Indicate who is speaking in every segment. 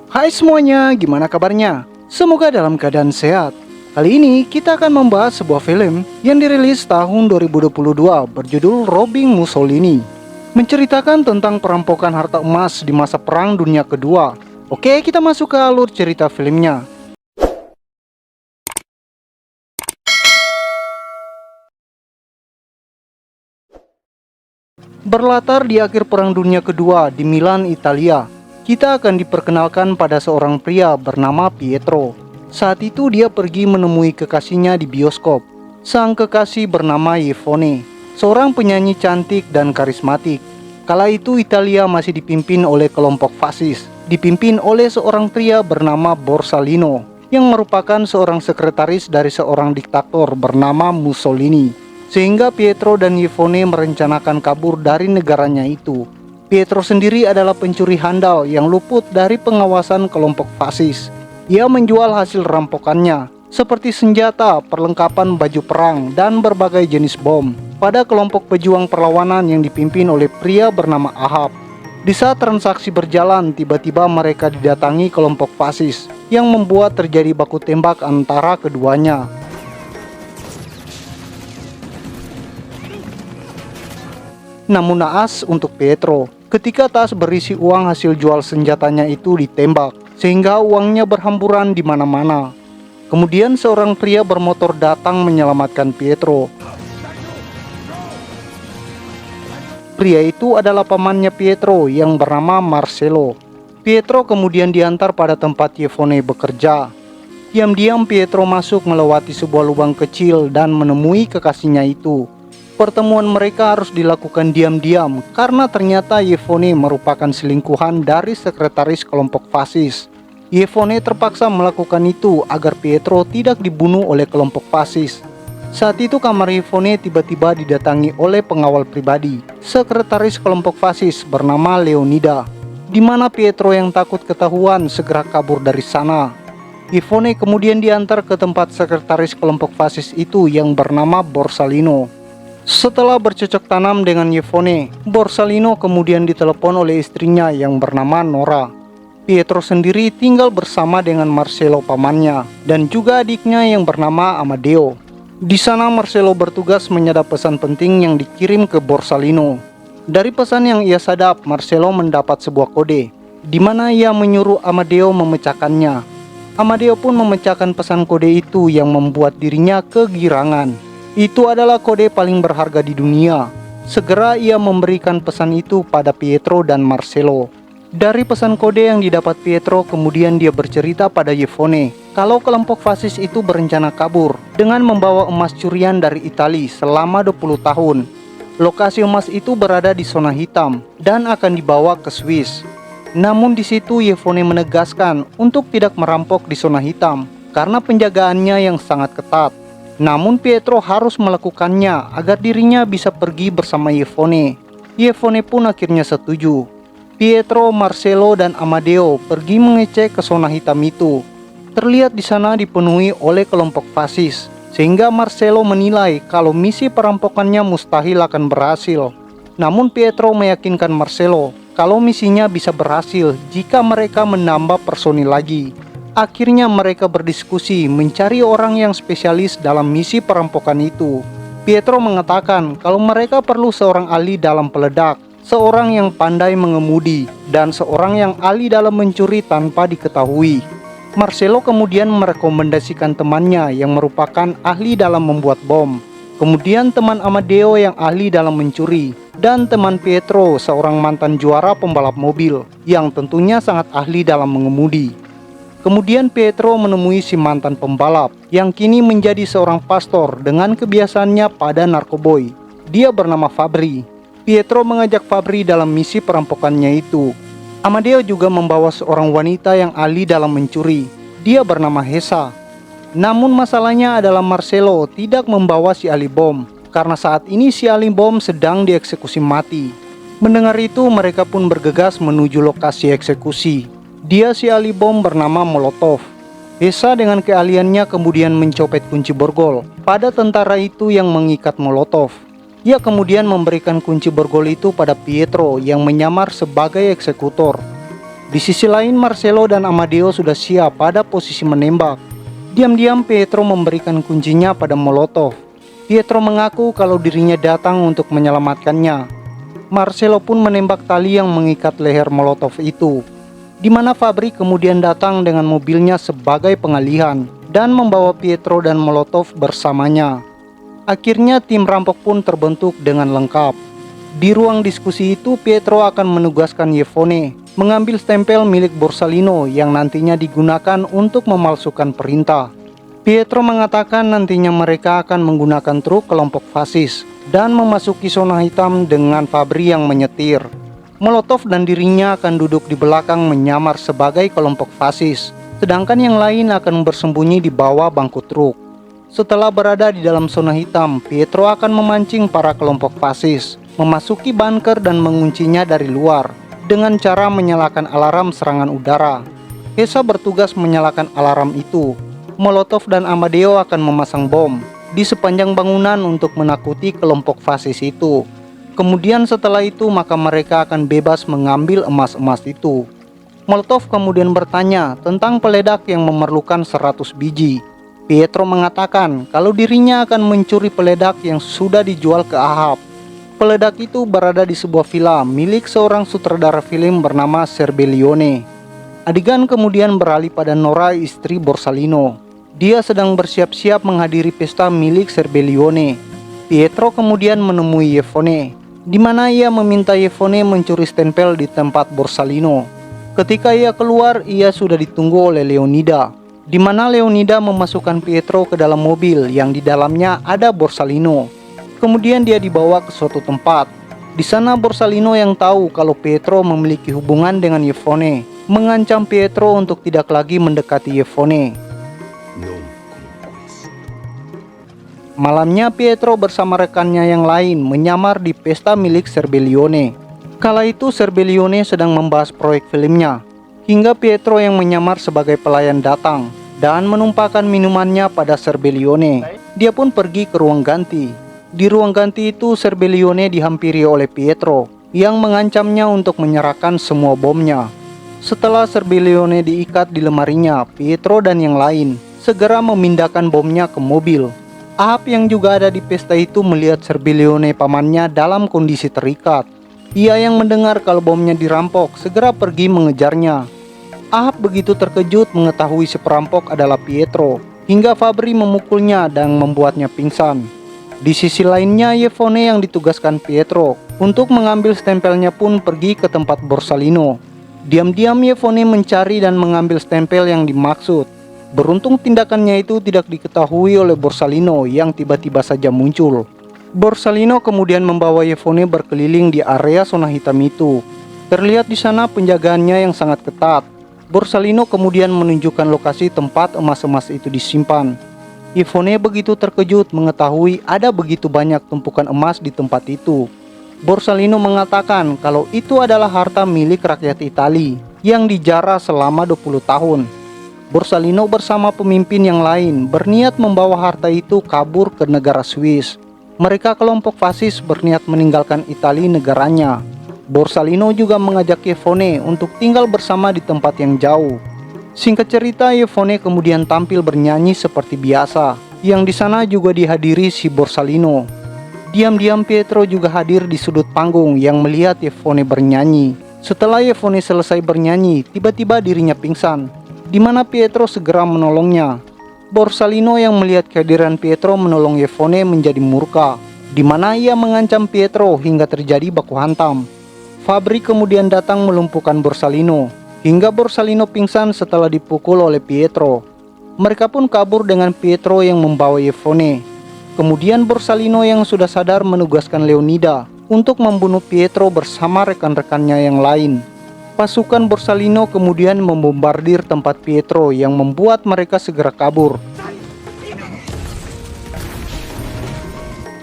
Speaker 1: Hai semuanya, gimana kabarnya? Semoga dalam keadaan sehat. Kali ini kita akan membahas sebuah film yang dirilis tahun 2022 berjudul Robbing Mussolini. Menceritakan tentang perampokan harta emas di masa Perang Dunia Kedua. Oke, kita masuk ke alur cerita filmnya. Berlatar di akhir Perang Dunia Kedua di Milan, Italia, kita akan diperkenalkan pada seorang pria bernama Pietro. Saat itu dia pergi menemui kekasihnya di bioskop. Sang kekasih bernama Yvonne, seorang penyanyi cantik dan karismatik. Kala itu Italia masih dipimpin oleh kelompok fasis, dipimpin oleh seorang pria bernama Borsalino, yang merupakan seorang sekretaris dari seorang diktator bernama Mussolini. Sehingga Pietro dan Yvonne merencanakan kabur dari negaranya itu. Pietro sendiri adalah pencuri handal yang luput dari pengawasan kelompok fasis. Ia menjual hasil rampokannya, seperti senjata, perlengkapan baju perang, dan berbagai jenis bom, pada kelompok pejuang perlawanan yang dipimpin oleh pria bernama Ahab. Di saat transaksi berjalan, tiba-tiba mereka didatangi kelompok fasis, yang membuat terjadi baku tembak antara keduanya. Namun naas untuk Pietro, ketika tas berisi uang hasil jual senjatanya itu ditembak, sehingga uangnya berhamburan di mana-mana. Kemudian seorang pria bermotor datang menyelamatkan Pietro. Pria itu adalah pamannya Pietro yang bernama Marcello. Pietro kemudian diantar pada tempat Yvonne bekerja. Diam-diam Pietro masuk melewati sebuah lubang kecil dan menemui kekasihnya itu. Pertemuan mereka harus dilakukan diam-diam karena ternyata Yvonne merupakan selingkuhan dari sekretaris kelompok fasis. Yvonne terpaksa melakukan itu agar Pietro tidak dibunuh oleh kelompok fasis. Saat itu kamar Yvonne tiba-tiba didatangi oleh pengawal pribadi, sekretaris kelompok fasis bernama Leonida, di mana Pietro yang takut ketahuan segera kabur dari sana. Yvonne kemudian diantar ke tempat sekretaris kelompok fasis itu yang bernama Borsalino. Setelah bercocok tanam dengan Yvonne, Borsalino kemudian ditelepon oleh istrinya yang bernama Nora. Pietro sendiri tinggal bersama dengan Marcello pamannya dan juga adiknya yang bernama Amadeo. Di sana Marcello bertugas menyadap pesan penting yang dikirim ke Borsalino. Dari pesan yang ia sadap, Marcello mendapat sebuah kode, di mana ia menyuruh Amadeo memecahkannya. Amadeo pun memecahkan pesan kode itu yang membuat dirinya kegirangan. Itu adalah kode paling berharga di dunia. Segera ia memberikan pesan itu pada Pietro dan Marcello. Dari pesan kode yang didapat Pietro, kemudian dia bercerita pada Yvonne kalau kelompok fasis itu berencana kabur dengan membawa emas curian dari Italia selama 20 tahun. Lokasi emas itu berada di zona hitam dan akan dibawa ke Swiss. Namun di situ Yvonne menegaskan untuk tidak merampok di zona hitam karena penjagaannya yang sangat ketat. Namun Pietro harus melakukannya agar dirinya bisa pergi bersama Yvonne. Yvonne pun akhirnya setuju. Pietro, Marcello, dan Amadeo pergi mengecek ke zona hitam itu. Terlihat di sana dipenuhi oleh kelompok fasis, sehingga Marcello menilai kalau misi perampokannya mustahil akan berhasil. Namun Pietro meyakinkan Marcello kalau misinya bisa berhasil jika mereka menambah personil lagi. Akhirnya mereka berdiskusi mencari orang yang spesialis dalam misi perampokan itu. Pietro mengatakan kalau mereka perlu seorang ahli dalam peledak, seorang yang pandai mengemudi, dan seorang yang ahli dalam mencuri tanpa diketahui. Marcello kemudian merekomendasikan temannya yang merupakan ahli dalam membuat bom. Kemudian teman Amadeo yang ahli dalam mencuri, dan teman Pietro seorang mantan juara pembalap mobil yang tentunya sangat ahli dalam mengemudi. Kemudian Pietro menemui si mantan pembalap yang kini menjadi seorang pastor dengan kebiasaannya pada narkoboy. Dia bernama Fabri. Pietro mengajak Fabri dalam misi perampokannya itu. Amadeo juga membawa seorang wanita yang ahli dalam mencuri. Dia bernama Hesa. Namun masalahnya adalah Marcello tidak membawa si ahli bom, karena saat ini si ahli bom sedang dieksekusi mati. Mendengar itu mereka pun bergegas menuju lokasi eksekusi. Dia si ahli bom bernama Molotov. Hesa dengan keahliannya kemudian mencopet kunci borgol pada tentara itu yang mengikat Molotov. Ia kemudian memberikan kunci borgol itu pada Pietro yang menyamar sebagai eksekutor. Di sisi lain, Marcelo dan Amadeo sudah siap pada posisi menembak. Diam-diam Pietro memberikan kuncinya pada Molotov. Pietro mengaku kalau dirinya datang untuk menyelamatkannya. Marcelo pun menembak tali yang mengikat leher Molotov itu, di mana Fabri kemudian datang dengan mobilnya sebagai pengalihan dan membawa Pietro dan Molotov bersamanya. Akhirnya tim rampok pun terbentuk dengan lengkap. Di ruang diskusi itu, Pietro akan menugaskan Yevone mengambil stempel milik Borsalino yang nantinya digunakan untuk memalsukan perintah. Pietro mengatakan nantinya mereka akan menggunakan truk kelompok fasis dan memasuki zona hitam dengan Fabri yang menyetir. Molotov dan dirinya akan duduk di belakang menyamar sebagai kelompok fasis, sedangkan yang lain akan bersembunyi di bawah bangku truk. Setelah berada di dalam zona hitam, Pietro akan memancing para kelompok fasis memasuki bunker dan menguncinya dari luar dengan cara menyalakan alarm serangan udara. Hesa bertugas menyalakan alarm itu. Molotov dan Amadeo akan memasang bom di sepanjang bangunan untuk menakuti kelompok fasis itu. Kemudian setelah itu maka mereka akan bebas mengambil emas-emas itu. Molotov kemudian bertanya tentang peledak yang memerlukan 100 biji. Pietro mengatakan kalau dirinya akan mencuri peledak yang sudah dijual ke Ahab. Peledak itu berada di sebuah villa milik seorang sutradara film bernama Serbellione. Adegan kemudian beralih pada Nora, istri Borsalino. Dia sedang bersiap-siap menghadiri pesta milik Serbellione. Pietro kemudian menemui Yevone, di mana ia meminta Yevone mencuri stempel di tempat Borsalino. Ketika ia keluar, ia sudah ditunggu oleh Leonida, di mana Leonida memasukkan Pietro ke dalam mobil yang di dalamnya ada Borsalino. Kemudian dia dibawa ke suatu tempat. Di sana Borsalino yang tahu kalau Pietro memiliki hubungan dengan Yevone mengancam Pietro untuk tidak lagi mendekati Yevone. Malamnya Pietro bersama rekannya yang lain menyamar di pesta milik Serbellione. Kala itu Serbellione sedang membahas proyek filmnya, hingga Pietro yang menyamar sebagai pelayan datang dan menumpahkan minumannya pada Serbellione. Dia pun pergi ke ruang ganti. Di ruang ganti itu Serbellione dihampiri oleh Pietro yang mengancamnya untuk menyerahkan semua bomnya. Setelah Serbellione diikat di lemarinya, Pietro dan yang lain segera memindahkan bomnya ke mobil. Ahab yang juga ada di pesta itu melihat Serbellione pamannya dalam kondisi terikat. Ia yang mendengar kalau bomnya dirampok segera pergi mengejarnya. Ahab begitu terkejut mengetahui si perampok adalah Pietro, hingga Fabri memukulnya dan membuatnya pingsan. Di sisi lainnya, Yevone yang ditugaskan Pietro untuk mengambil stempelnya pun pergi ke tempat Borsalino. Diam-diam Yevone mencari dan mengambil stempel yang dimaksud. Beruntung tindakannya itu tidak diketahui oleh Borsalino yang tiba-tiba saja muncul. Borsalino kemudian membawa Yevone berkeliling di area zona hitam itu. Terlihat di sana penjagaannya yang sangat ketat. Borsalino kemudian menunjukkan lokasi tempat emas-emas itu disimpan. Yevone begitu terkejut mengetahui ada begitu banyak tumpukan emas di tempat itu. Borsalino mengatakan kalau itu adalah harta milik rakyat Italia yang dijara selama 20 tahun. Borsalino bersama pemimpin yang lain berniat membawa harta itu kabur ke negara Swiss. Mereka kelompok fasis berniat meninggalkan Italia negaranya. Borsalino juga mengajak Yevone untuk tinggal bersama di tempat yang jauh. Singkat cerita, Yevone kemudian tampil bernyanyi seperti biasa, yang di sana juga dihadiri si Borsalino. Diam-diam Pietro juga hadir di sudut panggung yang melihat Yevone bernyanyi. Setelah Yevone selesai bernyanyi, tiba-tiba dirinya pingsan, di mana Pietro segera menolongnya. Borsalino yang melihat kehadiran Pietro menolong Yevone menjadi murka, di mana ia mengancam Pietro hingga terjadi baku hantam. Fabri kemudian datang melumpuhkan Borsalino, hingga Borsalino pingsan setelah dipukul oleh Pietro. Mereka pun kabur dengan Pietro yang membawa Yevone. Kemudian Borsalino yang sudah sadar menugaskan Leonida untuk membunuh Pietro bersama rekan-rekannya yang lain. Pasukan Borsalino kemudian membombardir tempat Pietro yang membuat mereka segera kabur.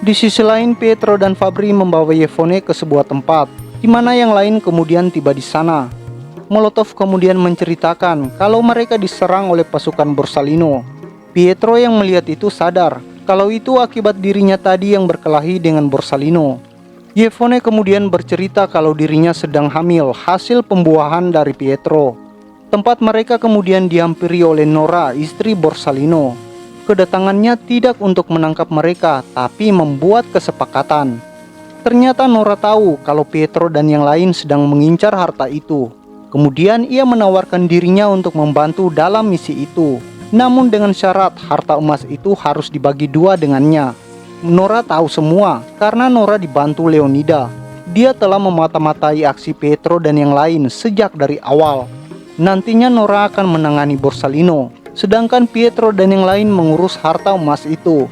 Speaker 1: Di sisi lain, Pietro dan Fabri membawa Yevone ke sebuah tempat, di mana yang lain kemudian tiba di sana. Molotov kemudian menceritakan kalau mereka diserang oleh pasukan Borsalino. Pietro yang melihat itu sadar kalau itu akibat dirinya tadi yang berkelahi dengan Borsalino. Yvonne kemudian bercerita kalau dirinya sedang hamil hasil pembuahan dari Pietro. Tempat mereka kemudian dihampiri oleh Nora, istri Borsalino. Kedatangannya tidak untuk menangkap mereka, tapi membuat kesepakatan. Ternyata Nora tahu kalau Pietro dan yang lain sedang mengincar harta itu. Kemudian ia menawarkan dirinya untuk membantu dalam misi itu. Namun dengan syarat harta emas itu harus dibagi dua dengannya. Nora tahu semua karena Nora dibantu Leonida. Dia telah memata-matai aksi Pietro dan yang lain sejak dari awal. Nantinya Nora akan menangani Borsalino, sedangkan Pietro dan yang lain mengurus harta emas itu.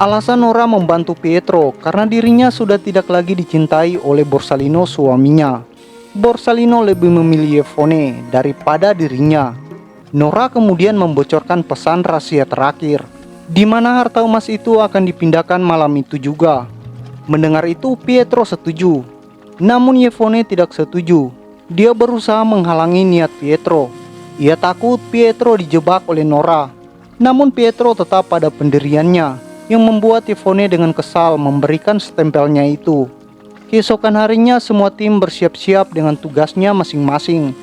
Speaker 1: Alasan Nora membantu Pietro karena dirinya sudah tidak lagi dicintai oleh Borsalino suaminya. Borsalino lebih memilih Yvonne daripada dirinya. Nora kemudian membocorkan pesan rahasia terakhir, di mana harta emas itu akan dipindahkan malam itu juga. Mendengar itu Pietro setuju, namun Yvonne tidak setuju. Dia berusaha menghalangi niat Pietro. Ia takut Pietro dijebak oleh Nora. Namun Pietro tetap pada pendiriannya, yang membuat Yvonne dengan kesal memberikan stempelnya itu. Keesokan harinya semua tim bersiap-siap dengan tugasnya masing-masing.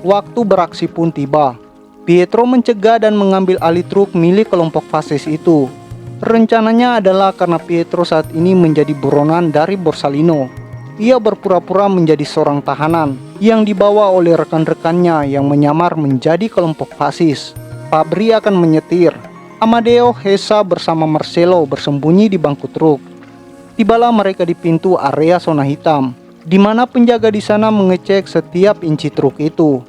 Speaker 1: Waktu beraksi pun tiba. Pietro mencegah dan mengambil alih truk milik kelompok fasis itu. Rencananya adalah karena Pietro saat ini menjadi buronan dari Borsalino. Ia berpura-pura menjadi seorang tahanan yang dibawa oleh rekan-rekannya yang menyamar menjadi kelompok fasis. Fabri akan menyetir. Amadeo, Hesa bersama Marcelo bersembunyi di bangku truk. Tibalah mereka di pintu area zona hitam, di mana penjaga di sana mengecek setiap inci truk itu.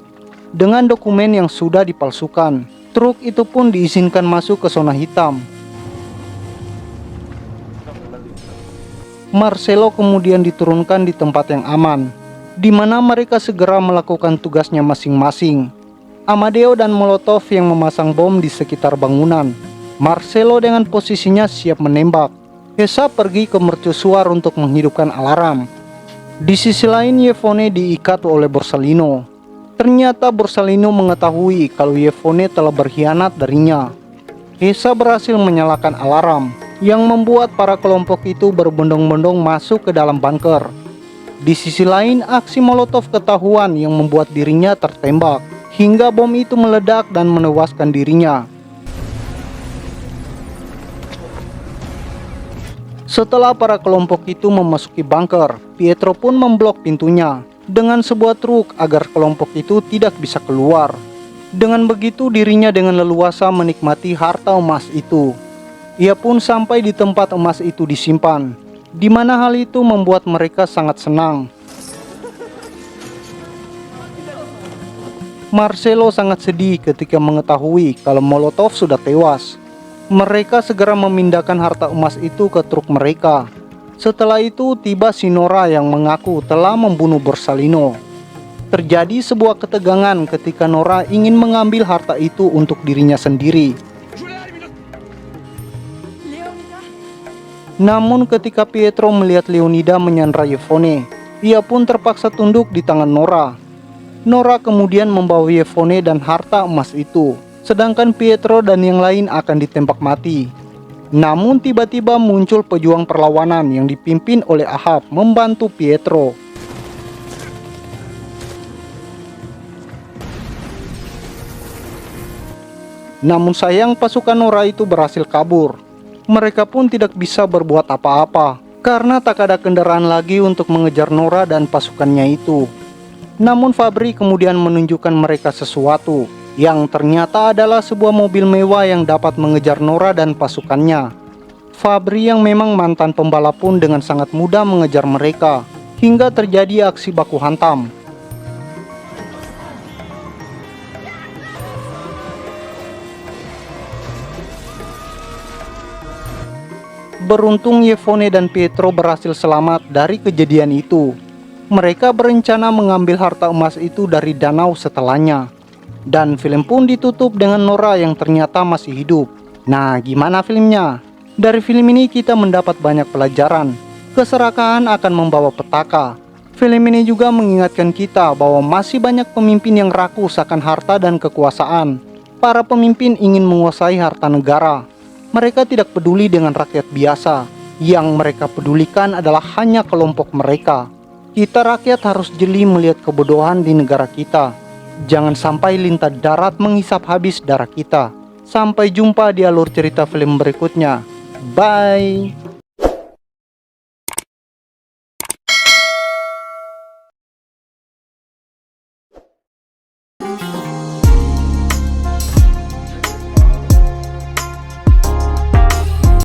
Speaker 1: Dengan dokumen yang sudah dipalsukan, truk itu pun diizinkan masuk ke zona hitam. Marcelo kemudian diturunkan di tempat yang aman, di mana mereka segera melakukan tugasnya masing-masing. Amadeo dan Molotov yang memasang bom di sekitar bangunan. Marcelo dengan posisinya siap menembak. Hesa pergi ke mercusuar untuk menghidupkan alarm. Di sisi lain Yvonne diikat oleh Borsalino. Ternyata Borsalino mengetahui kalau Yvonne telah berkhianat darinya. Hesa berhasil menyalakan alarm, yang membuat para kelompok itu berbondong-bondong masuk ke dalam bunker. Di sisi lain, aksi Molotov ketahuan yang membuat dirinya tertembak, hingga bom itu meledak dan menewaskan dirinya. Setelah para kelompok itu memasuki bunker, Pietro pun memblok pintunya dengan sebuah truk agar kelompok itu tidak bisa keluar. Dengan begitu dirinya dengan leluasa menikmati harta emas itu. Ia pun sampai di tempat emas itu disimpan, di mana hal itu membuat mereka sangat senang. Marcelo sangat sedih ketika mengetahui kalau Molotov sudah tewas. Mereka segera memindahkan harta emas itu ke truk mereka. Setelah itu tiba si Nora yang mengaku telah membunuh Borsalino. Terjadi sebuah ketegangan ketika Nora ingin mengambil harta itu untuk dirinya sendiri. Namun ketika Pietro melihat Leonida menyandra Yvonne, ia pun terpaksa tunduk di tangan Nora. Nora kemudian membawa Yvonne dan harta emas itu, sedangkan Pietro dan yang lain akan ditembak mati. Namun tiba-tiba muncul pejuang perlawanan yang dipimpin oleh Ahab membantu Pietro. Namun sayang pasukan Nora itu berhasil kabur. Mereka pun tidak bisa berbuat apa-apa karena tak ada kendaraan lagi untuk mengejar Nora dan pasukannya itu. Namun Fabri kemudian menunjukkan mereka sesuatu yang ternyata adalah sebuah mobil mewah yang dapat mengejar Nora dan pasukannya. Fabri yang memang mantan pembalap pun dengan sangat mudah mengejar mereka hingga terjadi aksi baku hantam. Beruntung Yvonne dan Pietro berhasil selamat dari kejadian itu. Mereka berencana mengambil harta emas itu dari danau setelahnya. Dan film pun ditutup dengan Nora yang ternyata masih hidup. Nah, gimana filmnya? Dari film ini kita mendapat banyak pelajaran. Keserakahan akan membawa petaka. Film ini juga mengingatkan kita bahwa masih banyak pemimpin yang rakus akan harta dan kekuasaan. Para pemimpin ingin menguasai harta negara. Mereka tidak peduli dengan rakyat biasa. Yang mereka pedulikan adalah hanya kelompok mereka. Kita rakyat harus jeli melihat kebodohan di negara kita. Jangan sampai lintah darat menghisap habis darah kita. Sampai jumpa di alur cerita film berikutnya. Bye.